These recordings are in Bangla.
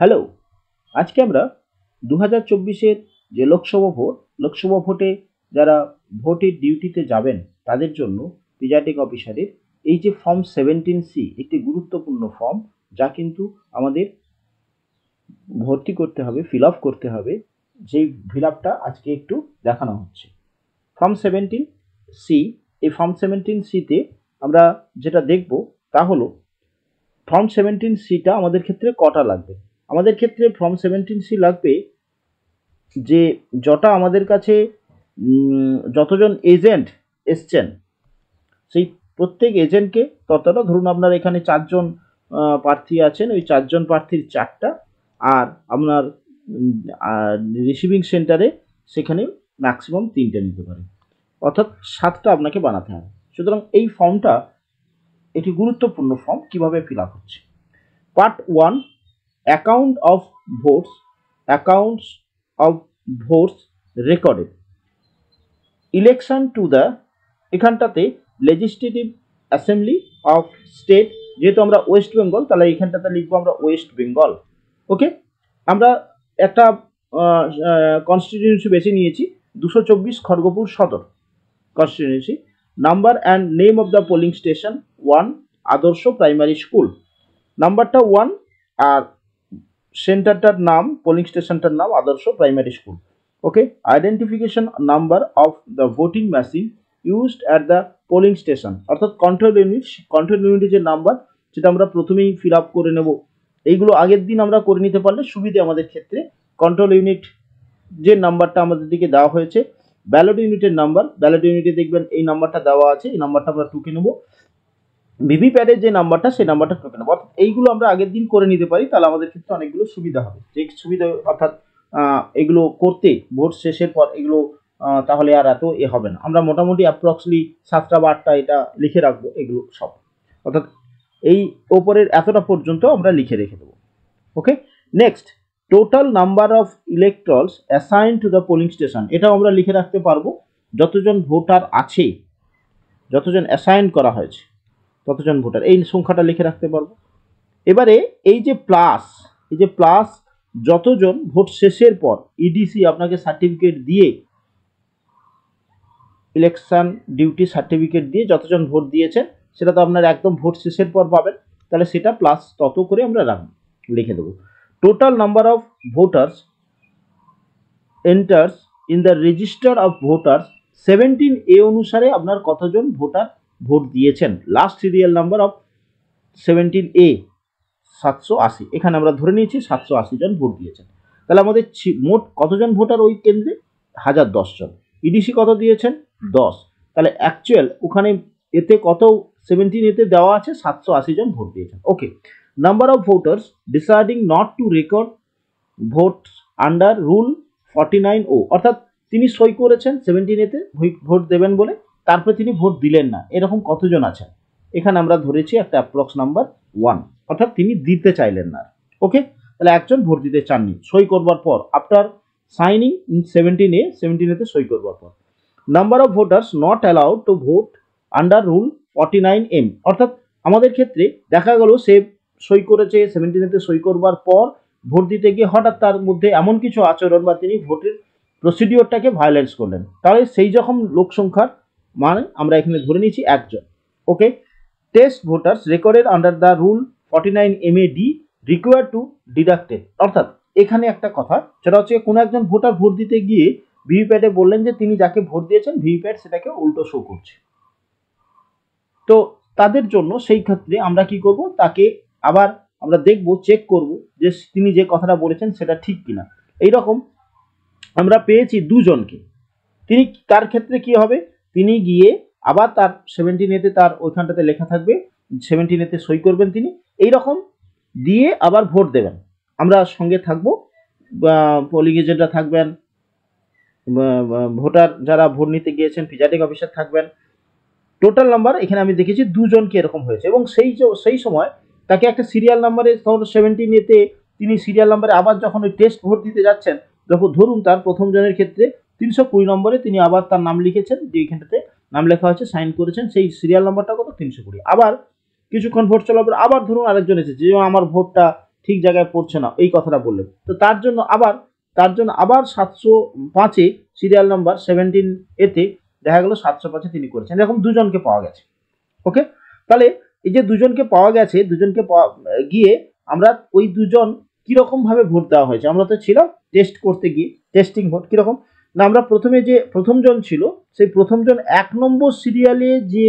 হ্যালো, আজকে আমরা 2024-এর যে লোকসভা ভোটে যারা ভোটের ডিউটিতে যাবেন তাদের জন্য প্রিজাইডিং অফিসারের এই যে ফর্ম 17C একটি গুরুত্বপূর্ণ ফর্ম, যা কিন্তু আমাদের ভর্তি করতে হবে, ফিল আপ করতে হবে। যেই ফিল আপটা আজকে একটু দেখানো হচ্ছে। ফর্ম 17C, এই ফর্ম 17C-তে আমরা যেটা দেখব তা হলো ফর্ম 17C-টা আমাদের ক্ষেত্রে কটা লাগবে। আমাদের ক্ষেত্রে ফর্ম 17C লাগবে যে যটা আমাদের কাছে যতজন এজেন্ট এসছেন সেই প্রত্যেক এজেন্টকে ততটা, ধরুন আপনার এখানে 4জন প্রার্থী আছেন, ওই 4জন প্রার্থীর 4টা, আর আপনার রিসিভিং সেন্টারে সেখানে ম্যাক্সিমাম 3টে নিতে পারে, অর্থাৎ 7টা আপনাকে বানাতে হবে। সুতরাং এই ফর্মটা একটি গুরুত্বপূর্ণ ফর্ম। কিভাবে ফিল আপ হচ্ছে? Part 1, account of votes, accounts of votes recorded, election to the, এখানটাতে লেজিসলেটিভ অ্যাসেম্বলি অফ স্টেট, যেহেতু আমরা ওয়েস্ট বেঙ্গল তাহলে এখানটাতে লিখবো আমরা ওয়েস্ট বেঙ্গল। ওকে, আমরা একটা কনস্টিটিউয়েন্সি বেছে নিয়েছি, 224 খড়গপুর সদর constituency. Number and name of the polling station 1, আদর্শ প্রাইমারি স্কুল, নাম্বারটা 1, আর সেন্টারটার নাম, পোলিং স্টেশনটার নাম আদর্শ primary school. Okay, identification number of the voting machine used at the polling station, অর্থাৎ কন্ট্রোল ইউনিটের যে নাম্বার সেটা আমরা প্রথমেই ফিল আপ করে নেব। এইগুলো আগের দিন আমরা করে নিতে পারলে সুবিধে আমাদের ক্ষেত্রে। কন্ট্রোল ইউনিট যে নাম্বারটা আমাদের দিকে দেওয়া হয়েছে, ব্যালট ইউনিটের নাম্বার, ব্যালট ইউনিটে দেখবেন এই নাম্বারটা দেওয়া আছে, এই নাম্বারটা আমরা টুকে নেব। ভিভিপ্যাটের যে নাম্বারটা সেই নাম্বারটা টুকে নেব। অর্থাৎ এইগুলো আমরা আগের দিন করে নিতে পারি, তাহলে আমাদের ক্ষেত্রে অনেকগুলো সুবিধা হবে। যে সুবিধা অর্থাৎ এগুলো করতে ভোট শেষের পর এগুলো তাহলে আর এত হবে না। আমরা মোটামুটি অ্যাপ্রক্সলি 7টা বা 8টা এটা লিখে রাখবো, এগুলো সব, অর্থাৎ এই ওপরের এতটা পর্যন্ত আমরা লিখে রেখে দেবো। Okay, next, total number of electors assigned to the polling station, এটাও আমরা লিখে রাখতে পারবো। যতজন ভোটার আছে, যতজন অ্যাসাইন করা হয়েছে ততজন ভোটার, এই সংখ্যাটা লিখে রাখতে পারবো। এবারে এই যে প্লাস যতজন ভোট শেষের পর ইডিসি আপনাকে সার্টিফিকেট দিয়ে, ইলেকশন ডিউটি সার্টিফিকেট দিয়ে যতজন ভোট দিয়েছেন সেটা তো আপনার একদম ভোট শেষের পর পাবেন, তাহলে সেটা প্লাস তত করে আমরা লিখে দেবো। Total number of voters enters in the register of voters 17A অনুসারে আপনার কতজন ভোটার ভোট দিয়েছেন। Last serial number of 17A 780, এখানে আমরা ধরে নিয়েছি 780 জন ভোট দিয়েছেন। তাহলে আমাদের মোট কতজন ভোটার ওই কেন্দ্রে? 1010 জন। ইডিসি কত দিয়েছেন? 10। তাহলে অ্যাকচুয়াল ওখানে এতে কত 17A তে দেওয়া আছে? 780 জন ভোট দিয়েছেন। Okay, number of voters deciding not to record vote under rule 49O, অর্থাৎ তিনি সই করেছেন 17A তে ভোট দেবেন বলে, তারপরে তিনি ভোট দিলেন না, এরকম কতজন আছেন? এখানে আমরা ধরেছি একটা অ্যাপ্রক্স নাম্বার 1, অর্থাৎ তিনি দিতে চাইলেন না। ওকে, তাহলে একজন ভোট দিতে চাননি, সই করবার পর, আফটার সাইনিং ইন 17A তে সই করবার পর। Number of voters not allowed to vote under rule 49M, অর্থাৎ আমাদের ক্ষেত্রে দেখা গেল সে সই করেছে 17A তে সই করবার পর, ভোট দিতে গিয়ে হঠাৎ তার মধ্যে এমন কিছু আচরণ বা তিনি ভোটের প্রসিডিওরটাকে ভায়োলেন্স করলেন, তাহলে সেই যখন লোক সংখ্যার মানে আমরা এখানে ধরে নিয়েছি একজন। Okay, test voters recorded under the rule 49MAD required to deducted, অর্থাৎ এখানে একটা কথা, সেটা হচ্ছে কোনো একজন ভোটার ভোট দিতে গিয়ে ভিভিপ্যাটে বললেন যে তিনি যাকে ভোট দিয়েছেন ভিভিপ্যাট সেটাকে উল্টো শো করছে, তো তাদের জন্য সেই ক্ষেত্রে আমরা কি করব, তাকে আবার আমরা দেখব, চেক করব যে তিনি যে কথাটা বলেছেন সেটা ঠিক কিনা। এইরকম আমরা পেয়েছি দুজনকে, তিনি তার ক্ষেত্রে কি হবে, তিনি গিয়ে আবার তার 17A তে তার ওইখানটাতে লেখা থাকবে 17A তে সই করবেন তিনি, এইরকম দিয়ে আবার ভোট দেবেন। আমরা সঙ্গে থাকবো, পোলিং এজেন্টরা থাকবেন, ভোটার যারা ভোট নিতে গিয়েছেন প্রিজাইডিং অফিসার থাকবেন। টোটাল নাম্বার এখানে আমি দেখেছি দুজনকে এরকম হয়েছে, এবং সেই সময় তাকে একটা সিরিয়াল নাম্বারে, ধরুন 17A তে তিনি সিরিয়াল নাম্বারে আবার যখন ওই টেস্ট ভোট দিতে যাচ্ছেন, যখন ধরুন তার প্রথম জনের ক্ষেত্রে 320 নম্বরে তিনি আবার তার নাম লিখেছেন, যে এখানটাতে নাম লেখা হয়েছে, সাইন করেছেন, সেই সিরিয়াল নাম্বারটা কত 320। আবার কিছুক্ষণ ভোট চলার পর আবার ধরুন আরেকজন এসেছে, যে আমার ভোটটা ঠিক জায়গায় পড়ছে না, এই কথাটা বললেন। তো তার জন্য আবার 705-এ সিরিয়াল নাম্বার 17 এতে দেখা গেল 705-এ তিনি করেছেন। এরকম দুজনকে পাওয়া গেছে। ওকে, তাহলে এই যে দুজনকে পাওয়া গেছে, গিয়ে আমরা ওই দুজন কিরকম ভাবে ভোট দেওয়া হয়েছে, আমরা তো ছিলাম টেস্ট করতে গিয়ে, টেস্টিং ভোট কিরকম না, আমরা প্রথমে যে প্রথমজন ছিল সেই প্রথমজন 1 নম্বর সিরিয়ালে যে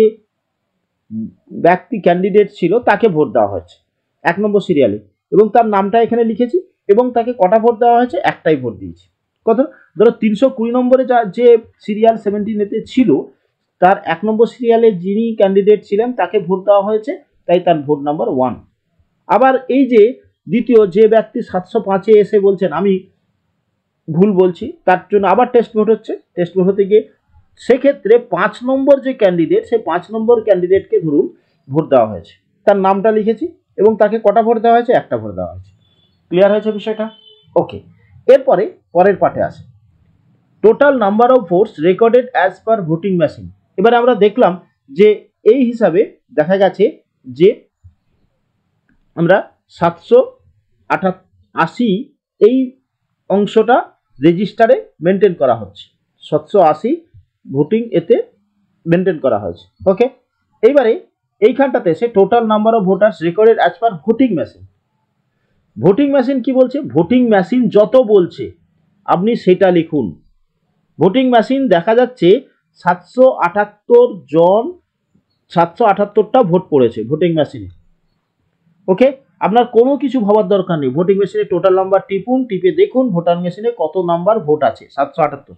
ব্যক্তি ক্যান্ডিডেট ছিল তাকে ভোট দেওয়া হয়েছে 1 নম্বর সিরিয়ালে, এবং তার নামটা এখানে লিখেছি, এবং তাকে কটা ভোট দেওয়া হয়েছে, একটাই ভোট দিয়েছি। কত, ধরো 320 নম্বরে যে সিরিয়াল 17-এতে ছিল তার 1 নম্বর সিরিয়ালে যিনি ক্যান্ডিডেট ছিলেন তাকে ভোট দেওয়া হয়েছে, তাই তার ভোট নাম্বার 1। আবার এই যে দ্বিতীয় যে ব্যক্তি 705-এ এসে বলছেন আমি ভুল বলছি, তার জন্য আবার টেস্ট ভোট হচ্ছে। টেস্ট ভোট হতে গিয়ে সেক্ষেত্রে 5 নম্বর যে ক্যান্ডিডেট, সেই 5 নম্বর ক্যান্ডিডেটকে ধরুন ভোট দেওয়া হয়েছে, তার নামটা লিখেছি, এবং তাকে কটা ভোট দেওয়া হয়েছে, একটা ভোট দেওয়া হয়েছে। ক্লিয়ার হয়েছে বিষয়টা? ওকে, এরপরে পরের পার্টে আসে total number of votes recorded as per voting machine. এবারে আমরা দেখলাম যে এই হিসাবে দেখা গেছে যে আমরা 780 এই অংশটা রেজিস্টারে মেনটেন করা হচ্ছে, 780 ভোটিং এতে মেনটেন করা হয়েছে। ওকে, এইবারে এইখানটাতে সে total number of voters recorded as per voting machine. Voting machine কি বলছে, ভোটিং মেশিন যত বলছে আপনি সেটা লিখুন। ভোটিং মেশিন দেখা যাচ্ছে 778টা ভোট পড়েছে ভোটিং মেশিনে। ওকে, আপনার কোনো কিছু ভাবার দরকার নেই, ভোটিং মেশিনে টোটাল নাম্বার টিপুন, টিপে দেখুন ভোটার মেশিনে কত নাম্বার ভোট আছে, 778।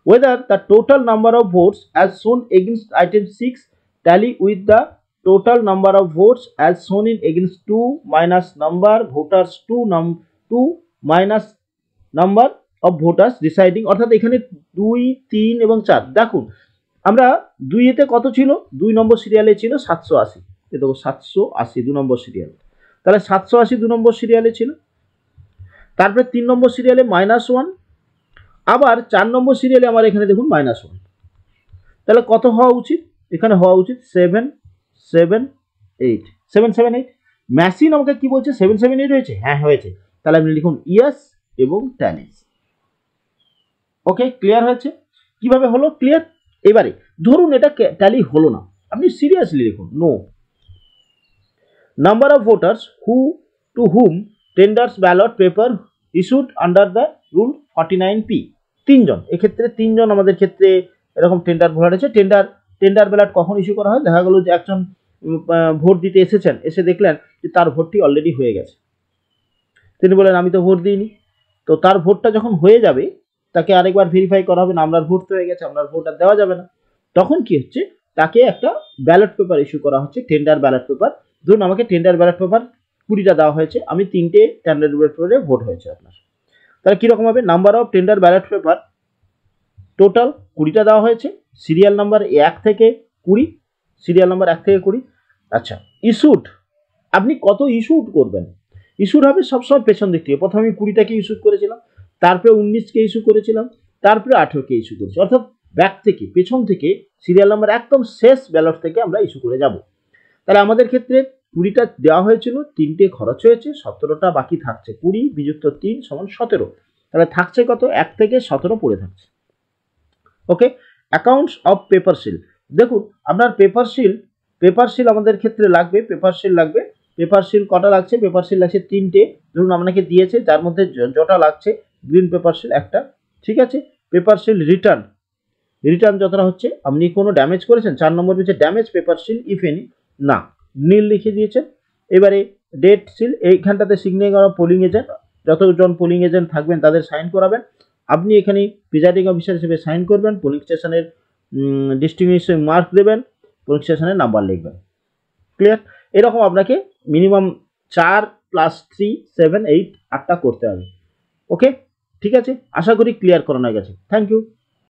whether the total number of votes as shown against item 6 tally with the total number of votes as shown in against 2 minus number voters 2 minus number of voters deciding, অর্থাৎ এখানে 2, 3 এবং 4। দেখুন আমরা 2 এতে কত ছিল, 2 নম্বর সিরিয়ালে ছিল 780, এই দেখো 780 2 নম্বর সিরিয়াল, তাহলে 780 2 নম্বর সিরিয়ালে ছিল। তারপরে 3 নম্বর সিরিয়ালে -1, আবার 4 নম্বর সিরিয়ালে আমার এখানে দেখুন -1, তাহলে কত হওয়া উচিত, এখানে হওয়া উচিত 778। মেশিন আমাকে কি বলছে, 778 হয়েছে, হ্যাঁ হয়েছে, তাহলে আপনি লিখুন ইয়েস এবং ট্যানিস। ওকে, ক্লিয়ার হয়েছে? কিভাবে হলো ক্লিয়ার? এবারে ধরুন এটা ট্যালি হলো না, আপনি সিরিয়াসলি লিখুন no. Number of voters to whom tenders ballot paper issued under the rule 49P, 3 জন, এক্ষেত্রে 3 জন আমাদের ক্ষেত্রে এরকম টেন্ডার ভোটার আছে। টেন্ডার ব্যালট কখন ইস্যু করা হয়, দেখা গেল যে একজন ভোট দিতে এসেছেন, এসে দেখলেন যে তার ভোটটি অলরেডি হয়ে গেছে, তিনি বলেন আমি তো ভোট দিইনি। তো তার ভোটটা যখন হয়ে যাবে তাকে আরেকবার ভেরিফাই করা হবে না, আপনার ভোট তো হয়ে গেছে, আপনার ভোট আর দেওয়া যাবে না। তখন কি হচ্ছে, তাকে একটা ব্যালট পেপার ইস্যু করা হচ্ছে, টেন্ডার ব্যালট পেপার। ধরুন আমাকে টেন্ডার ব্যালট পেপার 20টা দেওয়া হয়েছে, আমি 3টে টেন্ডার ব্যালট পেপারে ভোট হয়েছে আপনার, তাহলে কীরকম হবে, number of tender ballot paper total 20টা দেওয়া হয়েছে, সিরিয়াল নাম্বার 1 থেকে 20, সিরিয়াল নাম্বার 1 থেকে 20। আচ্ছা, ইস্যুড, আপনি কত ইস্যুড করবেন, ইস্যুড হবে সবসময় পেছন দিক থেকে, প্রথমে আমি 20টাকে ইস্যু করেছিলাম, তারপরে 19কে ইস্যু করেছিলাম, তারপরে 18কে ইস্যু করেছি, অর্থাৎ ব্যাক থেকে পেছন থেকে সিরিয়াল নাম্বার একদম শেষ ব্যালট থেকে আমরা ইস্যু করে যাব। তাহলে আমাদের ক্ষেত্রে 20টা দেওয়া হয়েছিল, 3টে খরচ হয়েছে, 17টা বাকি থাকছে, 20 বিযুক্ত 3 সমান 17, তাহলে থাকছে কত, 1 থেকে 17 পড়ে থাকছে। ওকে, অ্যাকাউন্টস অফ পেপার সিল, দেখুন আপনার পেপার সিল আমাদের ক্ষেত্রে লাগবে, পেপার সিল কটা লাগছে, পেপার সিল লাগছে 3টে, ধরুন আপনাকে দিয়েছে, যার মধ্যে যটা লাগছে গ্রিন পেপার সিল একটা, ঠিক আছে। পেপার সিল রিটার্ন যতটা হচ্ছে, আপনি কোনো ড্যামেজ করেছেন, 4 নম্বর হচ্ছে damage paper seal if any, না নীল লিখে দিয়েছেন। এবারে ডেট সিল, এইখানটাতে সিগনেচার অফ পোলিং এজেন্ট, যতজন পোলিং এজেন্ট থাকবেন তাদের সাইন করাবেন, আপনি এখানে প্রিজাইডিং অফিসার হিসেবে সাইন করবেন, পোলিং স্টেশনের ডিস্টিংগুইশিং মার্ক দেবেন, পোলিং স্টেশনের নাম্বার লিখবেন। ক্লিয়ার? এরকম আপনাকে মিনিমাম 4 + 3 7 8 8টা করতে হবে। ওকে, ঠিক আছে, আশা করি ক্লিয়ার করানো গেছে। Thank you.